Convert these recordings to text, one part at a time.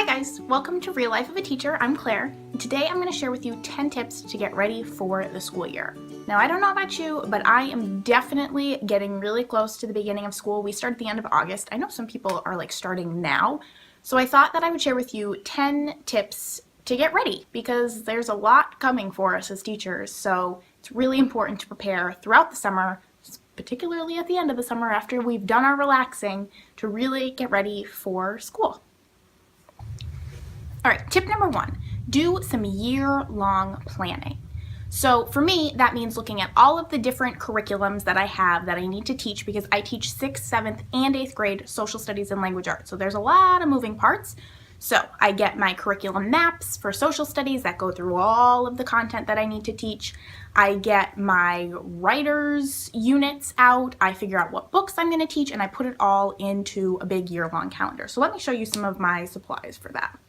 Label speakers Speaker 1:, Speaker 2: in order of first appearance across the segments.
Speaker 1: Hi guys, welcome to Real Life of a Teacher. I'm Claire, and today I'm going to share with you 10 tips to get ready for the school year. Now, I don't know about you, but I am definitely getting really close to the beginning of school. We start at the end of August. I know some people are starting now, so I thought that I would share with you 10 tips to get ready because there's a lot coming for us as teachers, so it's really important to prepare throughout the summer, particularly at the end of the summer after we've done our relaxing, to really get ready for school. All right, tip number 1, do some year-long planning. So for me, that means looking at all of the different curriculums that I have that I need to teach because I teach 6th, 7th, and 8th grade social studies and language arts. So there's a lot of moving parts. So I get my curriculum maps for social studies that go through all of the content that I need to teach. I get my writers units out. I figure out what books I'm going to teach, and I put it all into a big year-long calendar. So let me show you some of my supplies for that.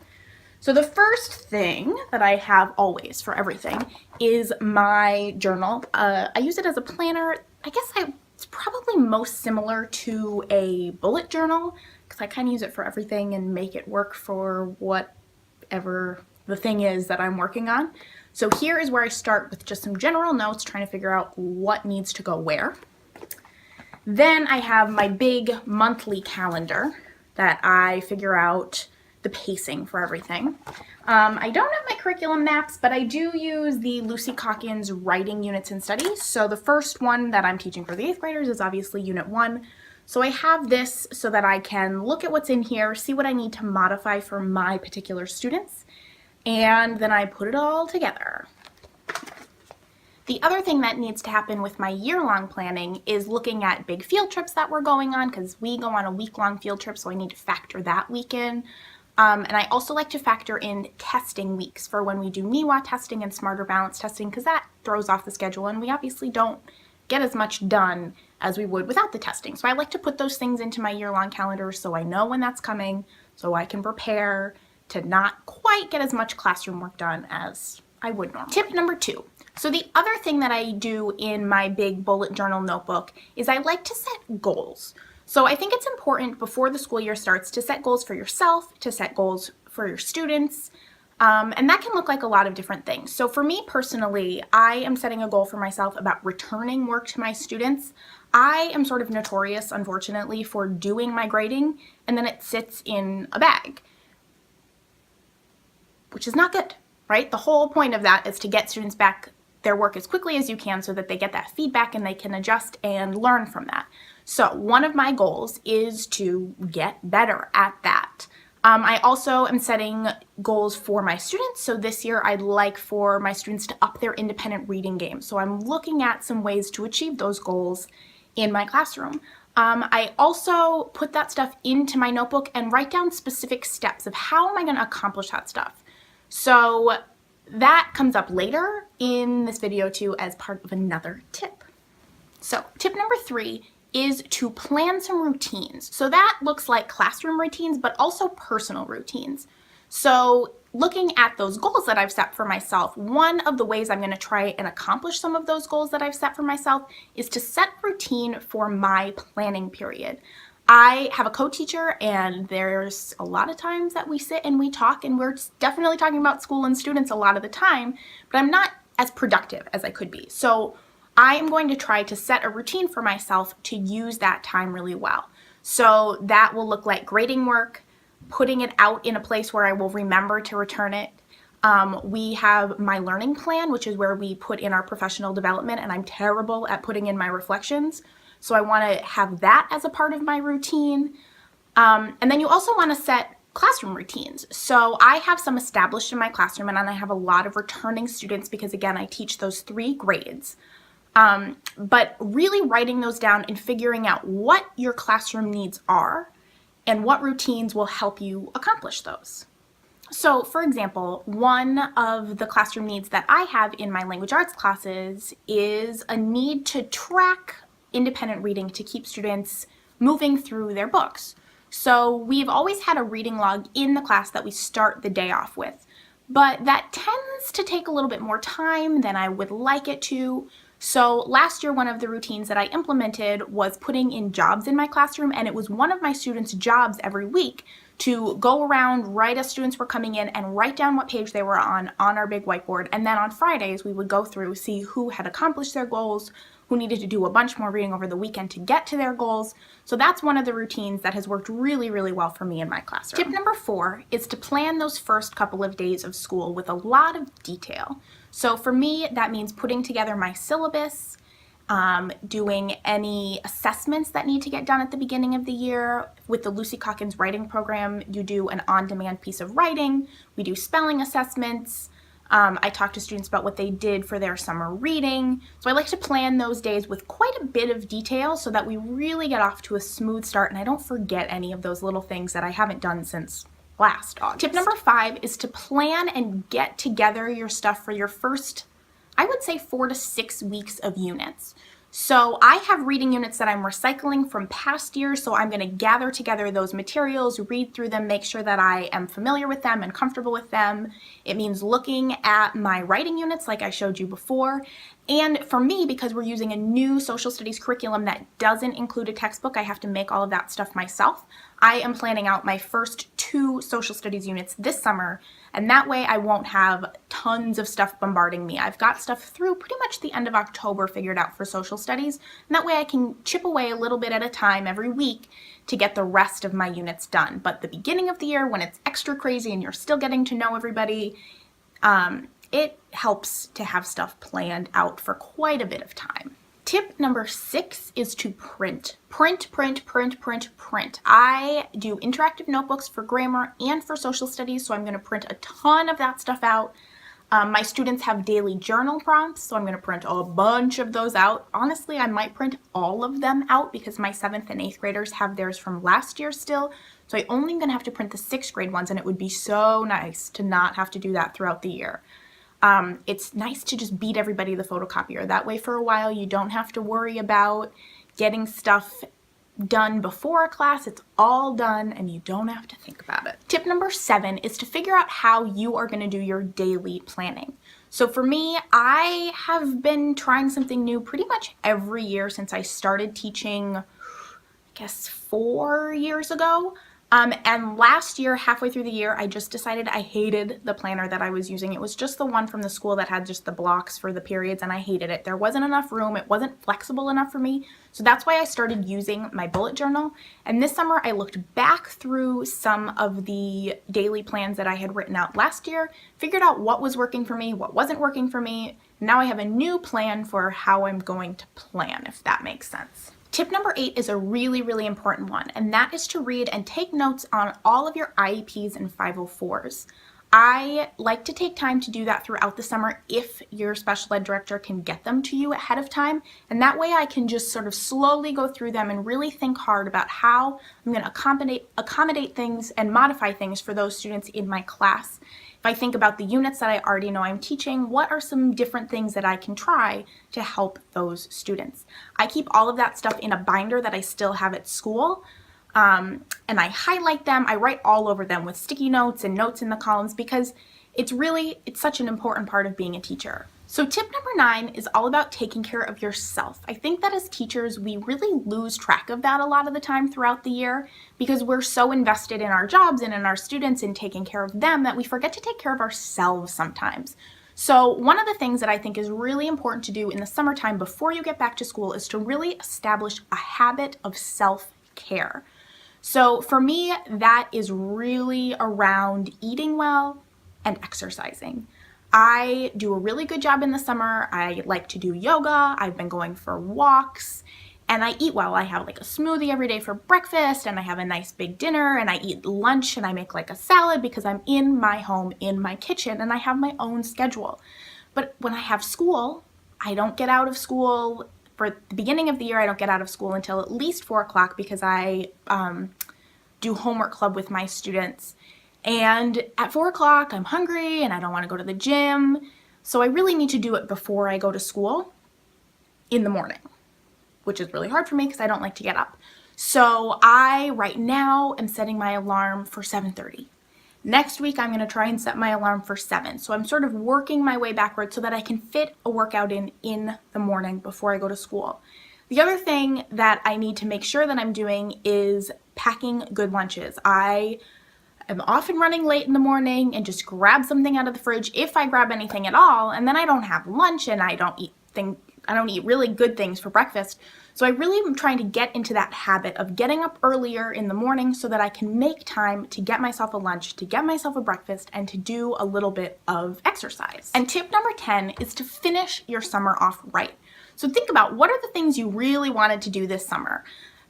Speaker 1: So the first thing that I have always for everything is my journal. I use it as a planner. I guess it's probably most similar to a bullet journal because I kind of use it for everything and make it work for whatever the thing is that I'm working on. So here is where I start with just some general notes, trying to figure out what needs to go where. Then I have my big monthly calendar that I figure out the pacing for everything. I don't have my curriculum maps, but I do use the Lucy Calkins writing units and studies. So the first one that I'm teaching for the 8th graders is obviously Unit 1. So I have this so that I can look at what's in here, see what I need to modify for my particular students, and then I put it all together. The other thing that needs to happen with my year-long planning is looking at big field trips that we're going on, because we go on a week-long field trip, so I need to factor that week in. And I also like to factor in testing weeks for when we do MIWA testing and Smarter Balance testing, because that throws off the schedule and we obviously don't get as much done as we would without the testing. So I like to put those things into my year-long calendar so I know when that's coming, so I can prepare to not quite get as much classroom work done as I would normally. Tip number 2. So the other thing that I do in my big bullet journal notebook is I like to set goals. So I think it's important before the school year starts to set goals for yourself, to set goals for your students, and that can look like a lot of different things. So for me personally, I am setting a goal for myself about returning work to my students. I am sort of notorious, unfortunately, for doing my grading and then it sits in a bag, which is not good, right? The whole point of that is to get students back their work as quickly as you can so that they get that feedback and they can adjust and learn from that. So one of my goals is to get better at that. I also am setting goals for my students. So this year I'd like for my students to up their independent reading game. So I'm looking at some ways to achieve those goals in my classroom. I also put that stuff into my notebook and write down specific steps of how am I going to accomplish that stuff. So that comes up later in this video too as part of another tip. So tip number 3 is to plan some routines. So that looks like classroom routines, but also personal routines. So looking at those goals that I've set for myself, one of the ways I'm going to try and accomplish some of those goals that I've set for myself is to set routine for my planning period. I have a co-teacher and there's a lot of times that we sit and we talk, and we're definitely talking about school and students a lot of the time, but I'm not as productive as I could be. So I am going to try to set a routine for myself to use that time really well. So that will look like grading work, putting it out in a place where I will remember to return it. We have my learning plan, which is where we put in our professional development, and I'm terrible at putting in my reflections. So I want to have that as a part of my routine. And then you also want to set classroom routines. So I have some established in my classroom, and then I have a lot of returning students because, again, I teach those 3 grades. But really writing those down and figuring out what your classroom needs are and what routines will help you accomplish those. So for example, one of the classroom needs that I have in my language arts classes is a need to track independent reading to keep students moving through their books. So we've always had a reading log in the class that we start the day off with, but that tends to take a little bit more time than I would like it to. So last year, one of the routines that I implemented was putting in jobs in my classroom, and it was one of my students' jobs every week to go around right as students were coming in and write down what page they were on our big whiteboard. And then on Fridays, we would go through, see who had accomplished their goals, who needed to do a bunch more reading over the weekend to get to their goals. So that's one of the routines that has worked really, really well for me in my classroom. Tip number 4 is to plan those first couple of days of school with a lot of detail. So for me, that means putting together my syllabus, doing any assessments that need to get done at the beginning of the year. With the Lucy Calkins writing program, you do an on-demand piece of writing. We do spelling assessments. I talk to students about what they did for their summer reading. So I like to plan those days with quite a bit of detail so that we really get off to a smooth start and I don't forget any of those little things that I haven't done since last August. Tip number 5 is to plan and get together your stuff for your first, I would say, 4 to 6 weeks of units. So I have reading units that I'm recycling from past years, so I'm going to gather together those materials, read through them, make sure that I am familiar with them and comfortable with them. It means looking at my writing units like I showed you before. And for me, because we're using a new social studies curriculum that doesn't include a textbook, I have to make all of that stuff myself. I am planning out my first 2 social studies units this summer, and that way I won't have tons of stuff bombarding me. I've got stuff through pretty much the end of October figured out for social studies, and that way I can chip away a little bit at a time every week to get the rest of my units done. But the beginning of the year, when it's extra crazy and you're still getting to know everybody, it helps to have stuff planned out for quite a bit of time. Tip number 6 is to print. Print. I do interactive notebooks for grammar and for social studies, so I'm going to print a ton of that stuff out. My students have daily journal prompts, so I'm going to print a bunch of those out. Honestly, I might print all of them out because my 7th and 8th graders have theirs from last year still, so I'm only going to have to print the 6th grade ones, and it would be so nice to not have to do that throughout the year. It's nice to just beat everybody to the photocopier. That way for a while you don't have to worry about getting stuff done before a class. It's all done and you don't have to think about it. Tip number 7 is to figure out how you are going to do your daily planning. So for me, I have been trying something new pretty much every year since I started teaching, I guess 4 years ago. And last year, halfway through the year, I just decided I hated the planner that I was using. It was just the one from the school that had just the blocks for the periods, and I hated it. There wasn't enough room. It wasn't flexible enough for me. So that's why I started using my bullet journal. And this summer, I looked back through some of the daily plans that I had written out last year, figured out what was working for me, what wasn't working for me. Now I have a new plan for how I'm going to plan, if that makes sense. Tip number 8 is a really, really important one, and that is to read and take notes on all of your IEPs and 504s. I like to take time to do that throughout the summer if your special ed director can get them to you ahead of time, and that way I can just sort of slowly go through them and really think hard about how I'm going to accommodate things and modify things for those students in my class. If I think about the units that I already know I'm teaching, what are some different things that I can try to help those students? I keep all of that stuff in a binder that I still have at school, and I highlight them. I write all over them with sticky notes and notes in the columns because it's such an important part of being a teacher. So tip number 9 is all about taking care of yourself. I think that as teachers, we really lose track of that a lot of the time throughout the year because we're so invested in our jobs and in our students and taking care of them that we forget to take care of ourselves sometimes. So one of the things that I think is really important to do in the summertime before you get back to school is to really establish a habit of self-care. So for me, that is really around eating well and exercising. I do a really good job in the summer. I like to do yoga. I've been going for walks and I eat well. I have like a smoothie every day for breakfast and I have a nice big dinner and I eat lunch and I make like a salad because I'm in my home, in my kitchen, and I have my own schedule. But when I have school, I don't get out of school. For the beginning of the year, I don't get out of school until at least 4 o'clock because I do homework club with my students. And at 4 o'clock, I'm hungry and I don't want to go to the gym. So I really need to do it before I go to school in the morning, which is really hard for me because I don't like to get up. So I, right now, am setting my alarm for 7:30. Next week, I'm going to try and set my alarm for 7. So I'm sort of working my way backwards so that I can fit a workout in the morning before I go to school. The other thing that I need to make sure that I'm doing is packing good lunches. I am often running late in the morning and just grab something out of the fridge if I grab anything at all, and then I don't have lunch and I don't eat really good things for breakfast. So I really am trying to get into that habit of getting up earlier in the morning so that I can make time to get myself a lunch, to get myself a breakfast, and to do a little bit of exercise. And tip number 10 is to finish your summer off right. So think about, what are the things you really wanted to do this summer?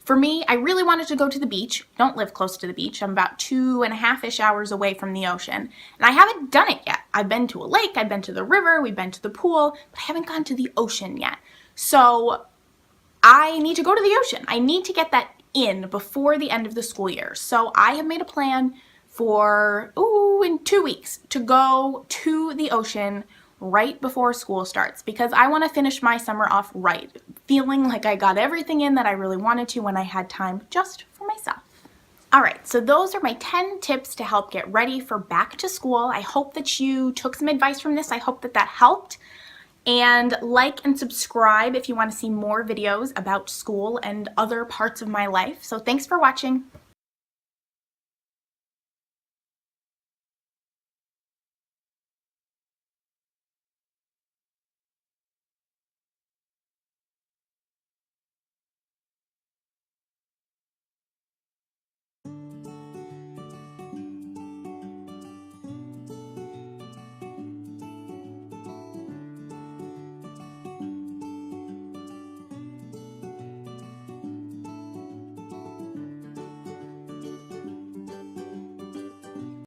Speaker 1: For me, I really wanted to go to the beach. Don't live close to the beach. I'm about 2.5-ish hours away from the ocean, and I haven't done it yet. I've been to a lake, I've been to the river, we've been to the pool, but I haven't gone to the ocean yet. So I need to go to the ocean. I need to get that in before the end of the school year. So I have made a plan for, in 2 weeks to go to the ocean right before school starts, because I want to finish my summer off right, feeling like I got everything in that I really wanted to when I had time just for myself. All right, so those are my 10 tips to help get ready for back to school. I hope that you took some advice from this. I hope that that helped. And like and subscribe if you want to see more videos about school and other parts of my life. So thanks for watching.